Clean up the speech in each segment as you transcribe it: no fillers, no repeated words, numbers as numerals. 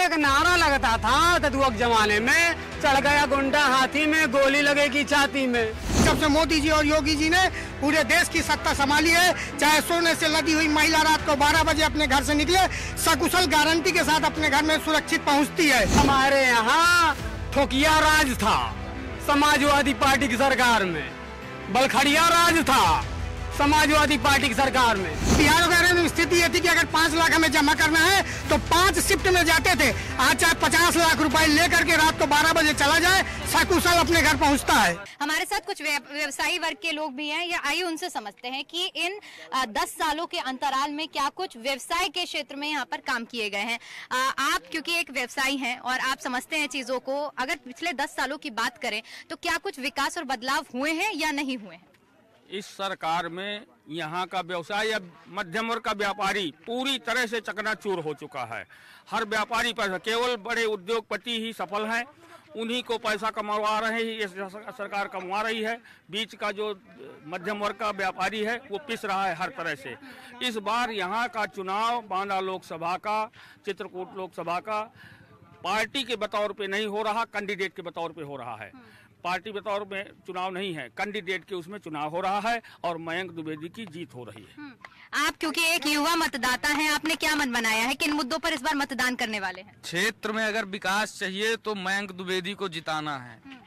एक नारा लगता था तदुवक जमाने में, चढ़ गया गुंडा हाथी में, गोली लगेगी छाती में। जब से मोदी जी और योगी जी ने पूरे देश की सत्ता संभाली है, चाहे सोने से लदी हुई महिला रात को 12 बजे अपने घर से निकले, सकुशल गारंटी के साथ अपने घर में सुरक्षित पहुंचती है। हमारे यहाँ ठोकिया राज था समाजवादी पार्टी की सरकार में, बलखड़िया राज था समाजवादी पार्टी की सरकार में। बिहार वगैरह में स्थिति ये थी कि अगर 5 लाख हमें जमा करना है तो 5 शिफ्ट में जाते थे। आज चाहे 50 लाख रुपए लेकर के रात को 12 बजे चला जाए, सकुशल अपने घर पहुंचता है। हमारे साथ कुछ व्यवसायी वर्ग के लोग भी हैं, या आइए उनसे समझते हैं कि इन 10 सालों के अंतराल में क्या कुछ व्यवसाय के क्षेत्र में यहाँ पर काम किए गए हैं। आप क्योंकि एक व्यवसायी हैं और आप समझते हैं चीजों को, अगर पिछले 10 सालों की बात करें तो क्या कुछ विकास और बदलाव हुए हैं या नहीं हुए हैं? इस सरकार में यहाँ का व्यवसाय या मध्यम वर्ग का व्यापारी पूरी तरह से चकनाचूर हो चुका है। हर व्यापारी पैसा, केवल बड़े उद्योगपति ही सफल हैं, उन्हीं को पैसा कमवा रहे हैं, ये सरकार कमवा रही है। बीच का जो मध्यम वर्ग का व्यापारी है वो पिस रहा है हर तरह से। इस बार यहाँ का चुनाव बांदा लोकसभा का, चित्रकूट लोकसभा का पार्टी के बतौर पे नहीं हो रहा, कैंडिडेट के बतौर पे हो रहा है। पार्टी बतौर में चुनाव नहीं है, कैंडिडेट के उसमें चुनाव हो रहा है और मयंक द्विवेदी की जीत हो रही है। आप क्योंकि एक युवा मतदाता हैं, आपने क्या मन बनाया है, किन मुद्दों पर इस बार मतदान करने वाले हैं? क्षेत्र में अगर विकास चाहिए तो मयंक द्विवेदी को जिताना है।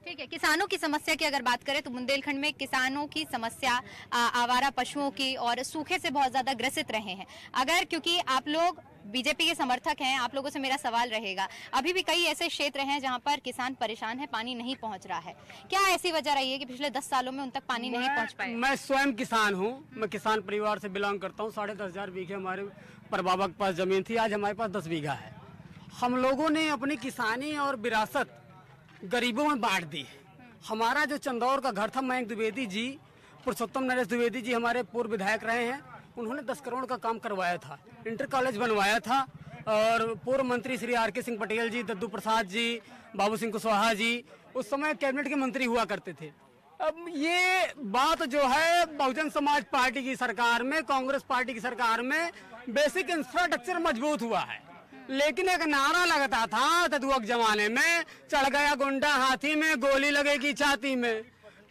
ठीक है। किसानों की समस्या की अगर बात करें तो बुंदेलखंड में किसानों की समस्या आवारा पशुओं की और सूखे से बहुत ज्यादा ग्रसित रहे हैं। अगर क्योंकि आप लोग बीजेपी के समर्थक हैं, आप लोगों से मेरा सवाल रहेगा, अभी भी कई ऐसे क्षेत्र हैं जहां पर किसान परेशान है, पानी नहीं पहुंच रहा है। क्या ऐसी वजह रही है कि पिछले 10 सालों में उन तक पानी नहीं पहुंच पाया? मैं स्वयं किसान हूँ, मैं किसान परिवार से बिलोंग करता हूँ। 10,500 बीघे हमारे परबाबा के पास जमीन थी, आज हमारे पास 10 बीघा है। हम लोगों ने अपनी किसानी और विरासत गरीबों में बांट दी है। हमारा जो चंदौर का घर था, मयंक द्विवेदी जी, पुरुषोत्तम नरेश द्विवेदी जी हमारे पूर्व विधायक रहे हैं, उन्होंने 10 करोड़ का काम करवाया था, इंटर कॉलेज बनवाया था। और पूर्व मंत्री श्री आर.के. सिंह पटेल जी, दद्दू प्रसाद जी, बाबू सिंह कुशवाहा जी उस समय कैबिनेट के मंत्री हुआ करते थे। अब ये बात जो है बहुजन समाज पार्टी की सरकार में, कांग्रेस पार्टी की सरकार में बेसिक इंफ्रास्ट्रक्चर मजबूत हुआ है। लेकिन एक नारा लगता था तदुवक जमाने में, चढ़ गया गुंडा हाथी में, गोली लगेगी छाती में।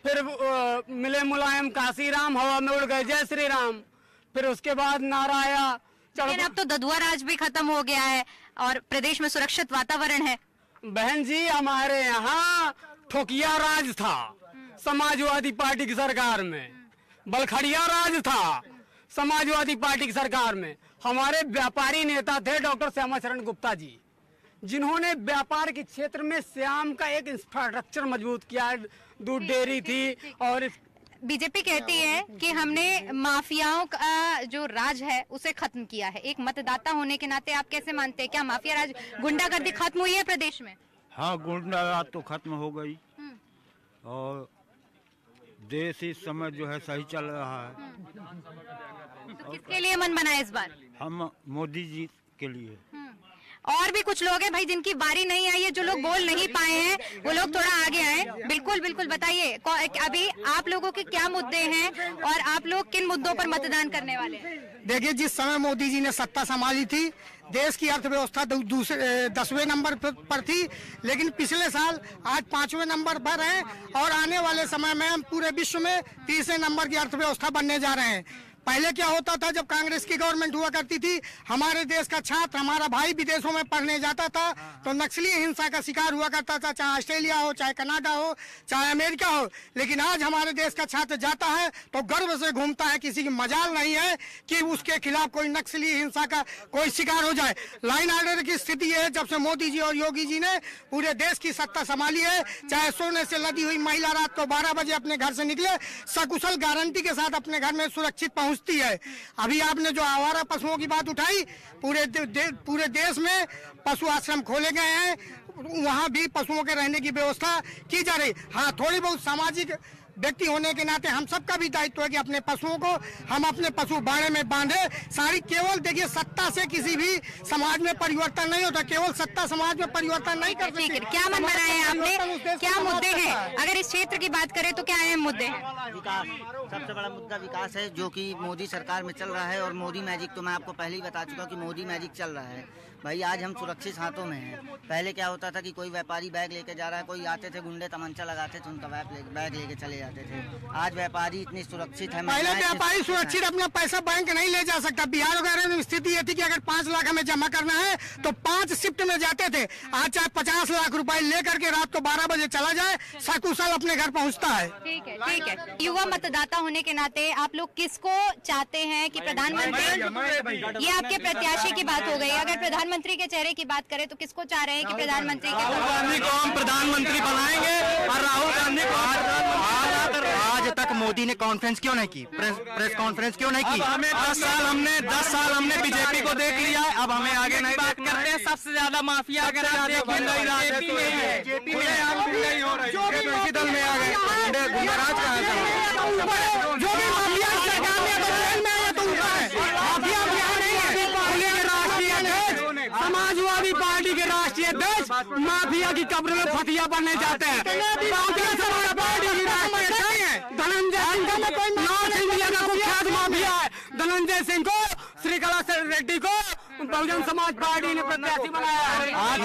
फिर मिले मुलायम काशीराम, हवा में उड़ गए जय श्री राम। फिर उसके बाद नारा आया, लेकिन अब तो ददुआ राज भी खत्म हो गया है और प्रदेश में सुरक्षित वातावरण है। बहन जी, हमारे यहाँ ठोकिया राज था समाजवादी पार्टी की सरकार में, बलखड़िया राज था समाजवादी पार्टी की सरकार में। हमारे व्यापारी नेता थे डॉक्टर श्यामाचरण गुप्ता जी, जिन्होंने व्यापार के क्षेत्र में श्याम का एक इंफ्रास्ट्रक्चर मजबूत किया है। दूध डेयरी थी। और बीजेपी कहती है कि हमने माफियाओं का जो राज है उसे खत्म किया है। एक मतदाता होने के नाते आप कैसे मानते हैं, क्या माफिया राज, गुंडागर्दी खत्म हुई है प्रदेश में? हाँ, गुंडागर्दी तो खत्म हो गई और देश इस समय जो है सही चल रहा है। तो किसके लिए मन बना है इस बार? हम मोदी जी के लिए। और भी कुछ लोग हैं भाई जिनकी बारी नहीं आई है, जो लोग बोल नहीं पाए हैं, वो लोग थोड़ा आगे आए। बिल्कुल बिल्कुल, बताइए अभी आप लोगों के क्या मुद्दे हैं और आप लोग किन मुद्दों पर मतदान करने वाले हैं? देखिए, जिस समय मोदी जी ने सत्ता संभाली थी, देश की अर्थव्यवस्था 10वें नंबर पर थी, लेकिन पिछले साल आज 5वें नंबर पर है और आने वाले समय में हम पूरे विश्व में 30वें नंबर की अर्थव्यवस्था बनने जा रहे हैं। पहले क्या होता था, जब कांग्रेस की गवर्नमेंट हुआ करती थी, हमारे देश का छात्र, हमारा भाई विदेशों में पढ़ने जाता था तो नक्सली हिंसा का शिकार हुआ करता था, चाहे ऑस्ट्रेलिया हो, चाहे कनाडा हो, चाहे अमेरिका हो। लेकिन आज हमारे देश का छात्र जाता है तो गर्व से घूमता है, किसी की मजाल नहीं है कि उसके खिलाफ कोई नक्सली हिंसा का कोई शिकार हो जाए। लाइन ऑर्डर की स्थिति है, जब से मोदी जी और योगी जी ने पूरे देश की सत्ता संभाली है, चाहे सोने से लदी हुई महिला रात को 12 बजे अपने घर से निकले, सकुशल गारंटी के साथ अपने घर में सुरक्षित पहुंचती है। अभी आपने जो आवारा पशुओं की बात उठाई, पूरे देश में पशु आश्रम खोले गए हैं, वहां भी पशुओं के रहने की व्यवस्था की जा रही। हाँ, थोड़ी बहुत सामाजिक व्यक्ति होने के नाते हम सबका भी दायित्व है कि अपने पशुओं को हम अपने पशु बाड़े में बांधे। सारी केवल देखिए, सत्ता से किसी भी समाज में परिवर्तन नहीं होता, केवल सत्ता समाज में परिवर्तन नहीं कर सकती। क्या मन बनाया है आपने, क्या मुद्दे हैं? अगर इस क्षेत्र की बात करें तो क्या अहम मुद्दे हैं? विकास, सबसे बड़ा मुद्दा विकास है, जो कि मोदी सरकार में चल रहा है। और मोदी मैजिक तो मैं आपको पहले ही बता चुका हूँ कि मोदी मैजिक चल रहा है। भाई आज हम सुरक्षित हाथों में हैं। पहले क्या होता था कि कोई व्यापारी बैग लेके जा रहा है, कोई आते थे गुंडे तमंचा लगाते थे, उनका बैग लेके चले जाते थे। आज व्यापारी इतनी सुरक्षित है। पहले व्यापारी सुरक्षित अपना पैसा बैंक नहीं ले जा सकता। बिहार वगैरह में स्थिति ये थी कि अगर 5 लाख हमें जमा करना है तो 5 शिफ्ट में जाते थे। आज चाहे 50 लाख रुपए लेकर के रात को 12 बजे चला जाए, सकुशल अपने घर पहुँचता है। ठीक है, ठीक है। युवा मतदाता होने के नाते आप लोग किसको चाहते हैं कि प्रधानमंत्री, ये आपके प्रत्याशी की बात हो गई, अगर प्रधानमंत्री के चेहरे की बात करें तो किसको चाह रहे हैं कि प्रधानमंत्री के? राहुल गांधी को हम प्रधानमंत्री बनाएंगे। और राहुल गांधी को आज तक मोदी ने कॉन्फ्रेंस क्यों नहीं की, प्रेस कॉन्फ्रेंस क्यों नहीं की? हमें 10 साल हमने बीजेपी को देख लिया है, अब हमें आगे नहीं बात करते हैं। सबसे ज्यादा माफिया अगर आप देखें दल में आ गए, दल में आ गए, गुंडाराज कहाँ से? जो भी माफिया सरकार में तो ऊपर है। माफिया नहीं है। राष्ट्रीय अध्यक्ष, समाजवादी पार्टी के राष्ट्रीय अध्यक्ष माफिया की कब्र में फतिया बनने जाते हैं। धनंजय सिंह नॉर्थ इंडिया का कुख्यात माफिया है। धनंजय सिंह को, श्रीकला रेड्डी को बहुजन समाज पार्टी ने प्रत्याशी बनाया है। आज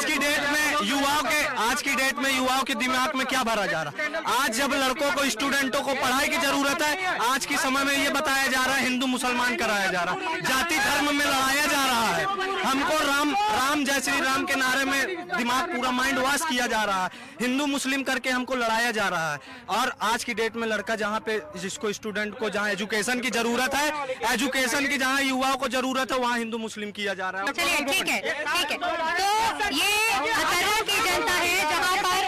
की डेट में युवाओं के दिमाग में क्या भरा जा रहा है? आज जब लड़कों को, स्टूडेंटों को पढ़ाई की जरूरत है, आज के समय में ये बताया जा रहा है हिंदू मुसलमान कराया जा रहा है, जाति धर्म में लड़ाया जा रहा है। हमको राम जय श्री राम के नारे में दिमाग पूरा माइंड वॉश किया जा रहा है, हिंदू मुस्लिम करके हमको लड़ाया जा रहा है। और आज की डेट में लड़का जहाँ पे, जिसको स्टूडेंट को जहाँ एजुकेशन की जरूरत है, एजुकेशन की जहाँ युवाओं को जरूरत है, वहाँ हिंदू मुस्लिम किया जा रहा है। चलिए, ठीक है, ठीक है। तो ये अतरा की जनता है जहाँ पर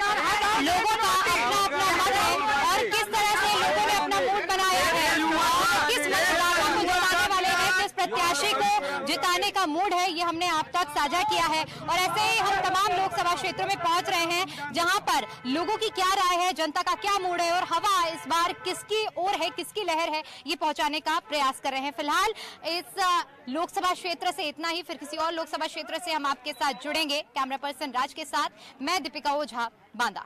लोगों का अपना अपना मत है और किस तरह से लोगों ने अपना मूड बनाया है और किस मतदाता को जिताने वाले हैं, किस प्रत्याशी को जिताने का मूड है, ये हमने आप तक साझा किया है। और ऐसे ही हम तमाम लोकसभा क्षेत्रों में पहुंच रहे हैं जहां पर लोगों की क्या राय है, जनता का क्या मूड है और हवा इस बार किसकी ओर है, किसकी लहर है, ये पहुंचाने का प्रयास कर रहे हैं। फिलहाल इस लोकसभा क्षेत्र से इतना ही, फिर किसी और लोकसभा क्षेत्र से हम आपके साथ जुड़ेंगे। कैमरा पर्सन राज के साथ मैं दीपिका ओझा, बांदा।